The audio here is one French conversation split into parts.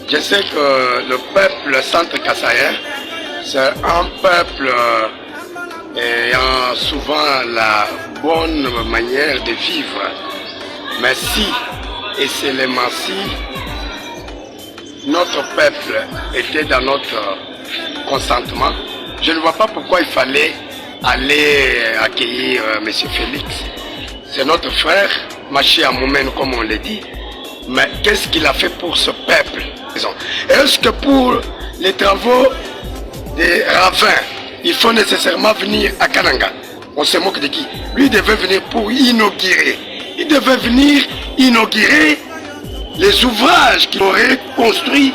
Je sais que le peuple centre-kassaïen, c'est un peuple ayant souvent la bonne manière de vivre. Mais si, et seulement si, notre peuple était dans notre consentement, je ne vois pas pourquoi il fallait aller accueillir M. Félix. C'est notre frère, Machi Amoumen, comme on l'a dit. Mais qu'est-ce qu'il a fait pour ce peuple? Est-ce que pour les travaux des ravins, il faut nécessairement venir à Kananga? On se moque de qui? Lui devait venir pour inaugurer. Il devait venir inaugurer les ouvrages qu'il aurait construits,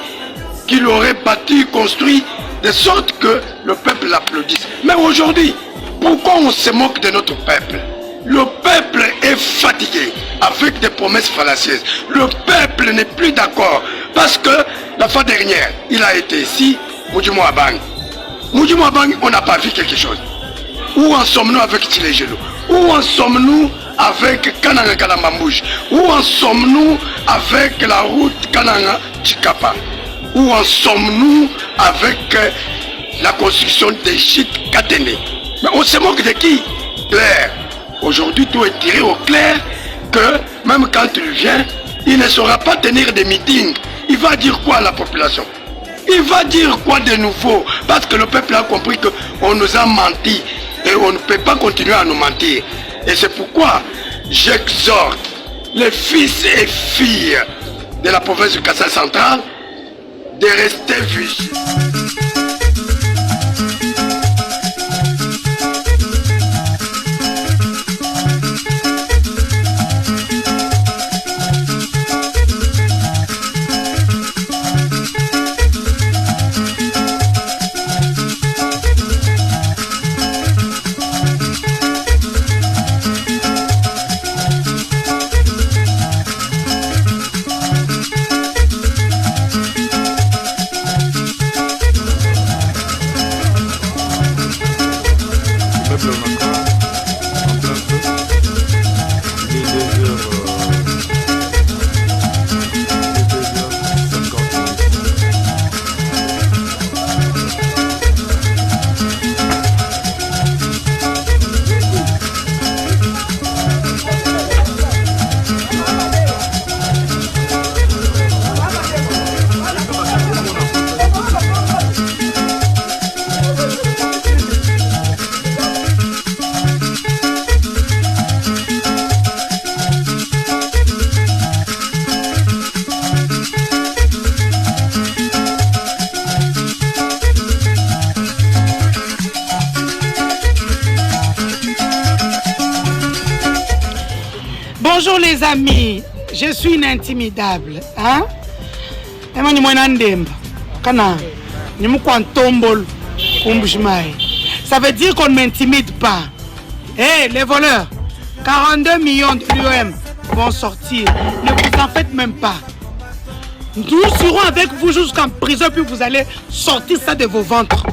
qu'il aurait bâti, construits, de sorte que le peuple l'applaudisse. Mais aujourd'hui, pourquoi on se moque de notre peuple? Le peuple est fatigué avec des promesses fallacieuses. Le peuple n'est plus d'accord parce que la fois dernière, il a été ici, Moudjimouabang. Moudjimouabang, on n'a pas vu quelque chose. Où en sommes-nous avec Tchilejelo? Où en sommes-nous avec Kananga Kalambambouche? Où en sommes-nous avec la route Kananga Chikapa? Où en sommes-nous avec la construction des chites Katene? Mais on se moque de qui? Claire. Aujourd'hui, tout est tiré au clair que même quand il vient, il ne saura pas tenir des meetings. Il va dire quoi à la population? Il va dire quoi de nouveau? Parce que le peuple a compris qu'on nous a menti et on ne peut pas continuer à nous mentir. Et c'est pourquoi j'exhorte les fils et filles de la province du Kassai central de rester vigilants. Bonjour les amis, je suis inintimidable. Hein? Ça veut dire qu'on ne m'intimide pas. Hé, les voleurs, 42 millions de l'UM vont sortir. Ne vous en faites même pas. Nous serons avec vous jusqu'en prison, puis vous allez sortir ça de vos ventres.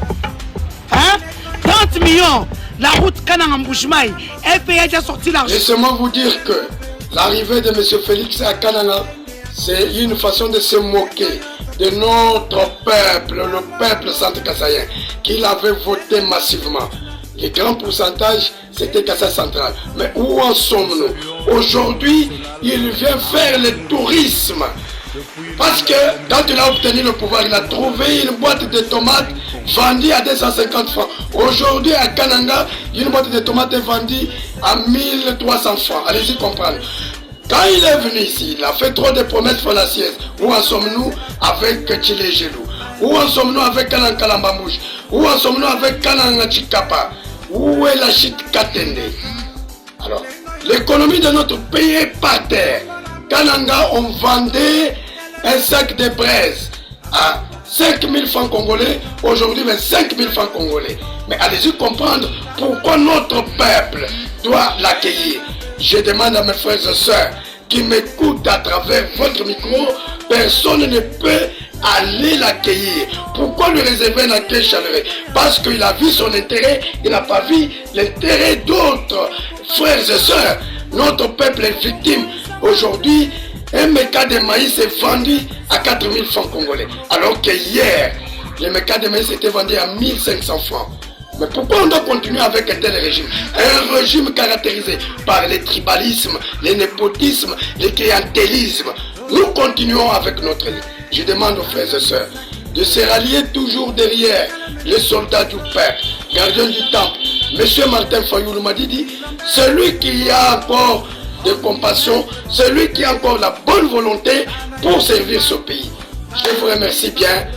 Hein? 30 millions. La route Kananga-Mbouchmaï, FPA a déjà sorti l'argent. Laissez-moi vous dire que l'arrivée de M. Félix à Kananga, c'est une façon de se moquer de notre peuple, le peuple centre-kassaïen, qu'il avait voté massivement. Les grands pourcentages, c'était Kassai central. Mais où en sommes-nous? Aujourd'hui, il vient faire le tourisme. Parce que quand il a obtenu le pouvoir, il a trouvé une boîte de tomates vendue à 250 francs. Aujourd'hui à Kananga, une boîte de tomates est vendue à 1300 francs. Allez-y comprendre. Quand il est venu ici, il a fait trop de promesses fallacieuses. Où en sommes-nous avec Tchilejelo? Où en sommes-nous avec Kananga Kalambambouche? Où en sommes-nous avec Kananga Chikapa? Où est la chite Katende? Alors, l'économie de notre pays est par terre. Kananga, on vendait un sac de braise à 5 000 francs congolais, aujourd'hui 25 000 francs congolais. Mais allez-y comprendre pourquoi notre peuple doit l'accueillir. Je demande à mes frères et sœurs qui m'écoutent à travers votre micro, personne ne peut aller l'accueillir. Pourquoi lui réserver un accueil chaleureux? Parce qu'il a vu son intérêt, il n'a pas vu l'intérêt d'autres frères et sœurs. Notre peuple est victime. Aujourd'hui, un méca de maïs est vendu à 4000 francs congolais. Alors que hier, le méca de maïs était vendu à 1500 francs. Mais pourquoi on doit continuer avec un tel régime? Un régime caractérisé par le tribalisme, le népotisme, le clientélisme. Nous continuons avec notre ligne. Je demande aux frères et sœurs de se rallier toujours derrière les soldats du peuple, gardiens du temple. Monsieur Martin Fayoulou m'a dit, celui qui a encore de compassion, celui qui a encore la bonne volonté pour servir ce pays. Je vous remercie bien.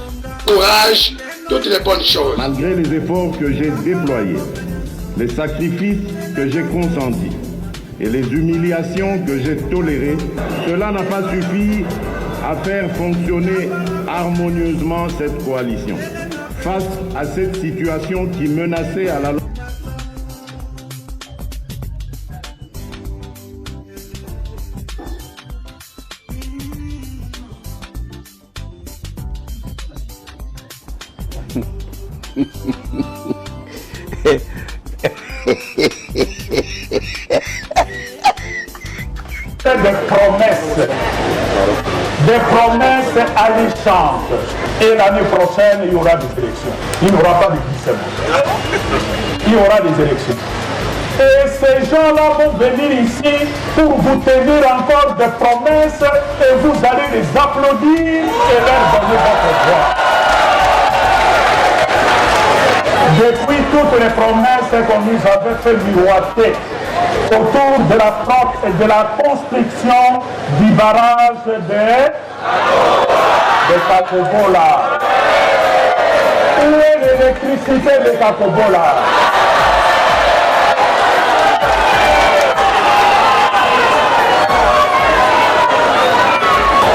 Courage, toutes les bonnes choses. Malgré les efforts que j'ai déployés, les sacrifices que j'ai consentis et les humiliations que j'ai tolérées, cela n'a pas suffi à faire fonctionner harmonieusement cette coalition. Face à cette situation qui menaçait à la des promesses alléchantes. Et l'année prochaine, il y aura des élections. Il n'y aura pas de glissement. Il y aura des élections. Et ces gens-là vont venir ici pour vous tenir encore des promesses et vous allez les applaudir et leur donner votre voix. Depuis toutes les promesses qu'on nous avait fait miroiter autour de la flotte et de la construction du barrage de Kakobola. Où est l'électricité de Kakobola?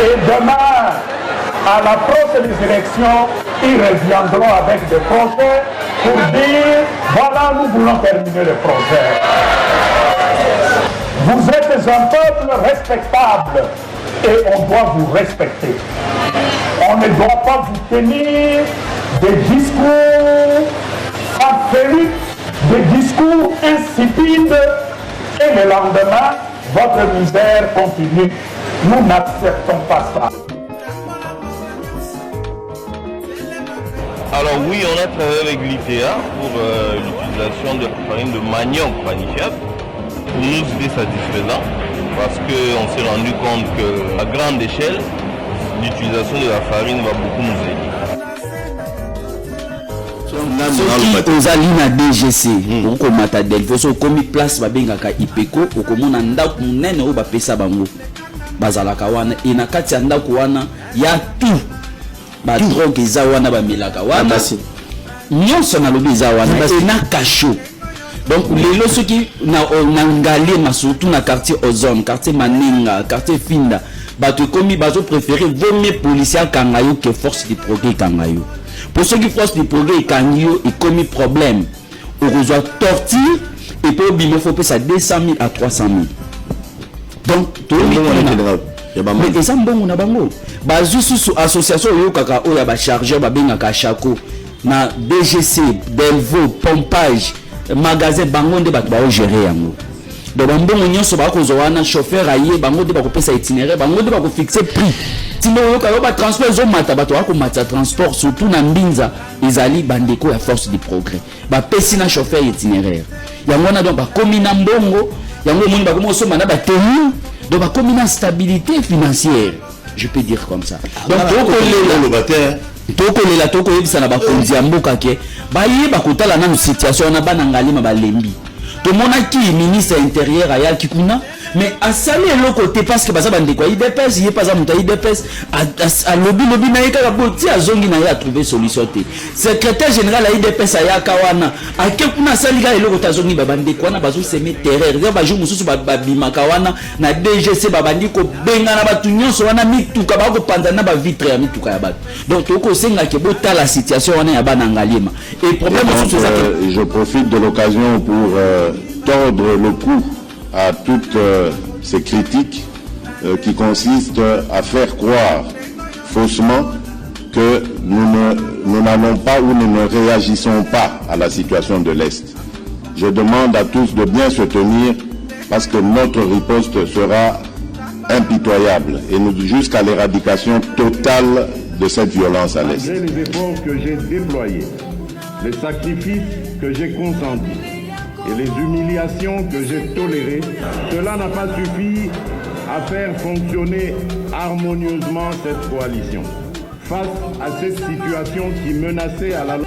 Et demain, à l'approche des élections, ils reviendront avec des projets pour dire, voilà, nous voulons terminer le projet. Vous êtes un peuple respectable et on doit vous respecter. On ne doit pas vous tenir des discours farfelus, des discours insipides et le lendemain, votre misère continue. Nous n'acceptons pas ça. Alors oui, on a travaillé avec l'ITA pour l'utilisation de la farine de manioc panifiable. Pour nous, c'était satisfaisant parce qu'on s'est rendu compte qu'à grande échelle, l'utilisation de la farine va beaucoup nous aider. soki ozali na DGC okomata Delvo so komi place babengaka Ipeko okomona ndako munene oyo bapesa bango bazalaka wana e na kati ya ndako wana ya tout badrogue eza wana bamelaka wana nyonso nalobi eza wana e na kasho. Donc lelo soki na Ngalema surtout na quartier Ozone, quartier Manenga, quartier Finda bato komi bazo préférer vaut mieux policier kangayo que force du progrès kangayo. Pour ceux qui force du progrès kangayo et commis problème on reçoit torture et puis il faut payer ça 200 000 à 300 000. Donc tout le monde mais et ça bon na bango bazu sous association yo kaka o ya ba chargeur ba bengaka Chako na DGC Delvo pompage magasin bango nde bato ba gérer yango. Donc bango nyonso ba ko zoana chauffeur aye bango nde ba ko pesa itinéraire bango nde ba ko fixer prix. Tino yo ka yo ba transport zo mata bato ba ko mata transport surtout na Mbinza ezali bandeko ya force du progrès. Ba pesi na chauffeur itinéraire. Yango na donc ba komi na mbongo yango moni ba ko so mana ba tenir donc ba komi na stabilité financière. Je peux dire comme ça. Donc toko lela toko yebisa na bakonzi ya mboka ke baye bakotala na situation na bana Ngalema balembi to monaki ministre intérieur aya kikuna mais asali le côté parce que baza bande quoi IDPS yé pas amuta IDPS a lobby na yeka boti azongi na ya trouver solution te secrétaire général a IDPS aya kawana akekuna asali ga eloko tazongi babande quoi na bazo semer terreur ya ba jour mususu babima kawana na DGC babandi ko benga na batu nyonso wana mituka ba ko panza na ba vitre ya mituka ya batu donc toko senga ke bota la situation wana ya bana Ngalema et problème je profite de l'occasion pour tordre le cou à toutes ces critiques qui consistent à faire croire faussement que nous n'allons pas ou nous ne réagissons pas à la situation de l'Est. Je demande à tous de bien se tenir parce que notre riposte sera impitoyable et nous jusqu'à l'éradication totale de cette violence à l'Est. Malgré les efforts que j'ai déployés, les sacrifices que j'ai consentis et les humiliations que j'ai tolérées, cela n'a pas suffi à faire fonctionner harmonieusement cette coalition. Face à cette situation qui menaçait à la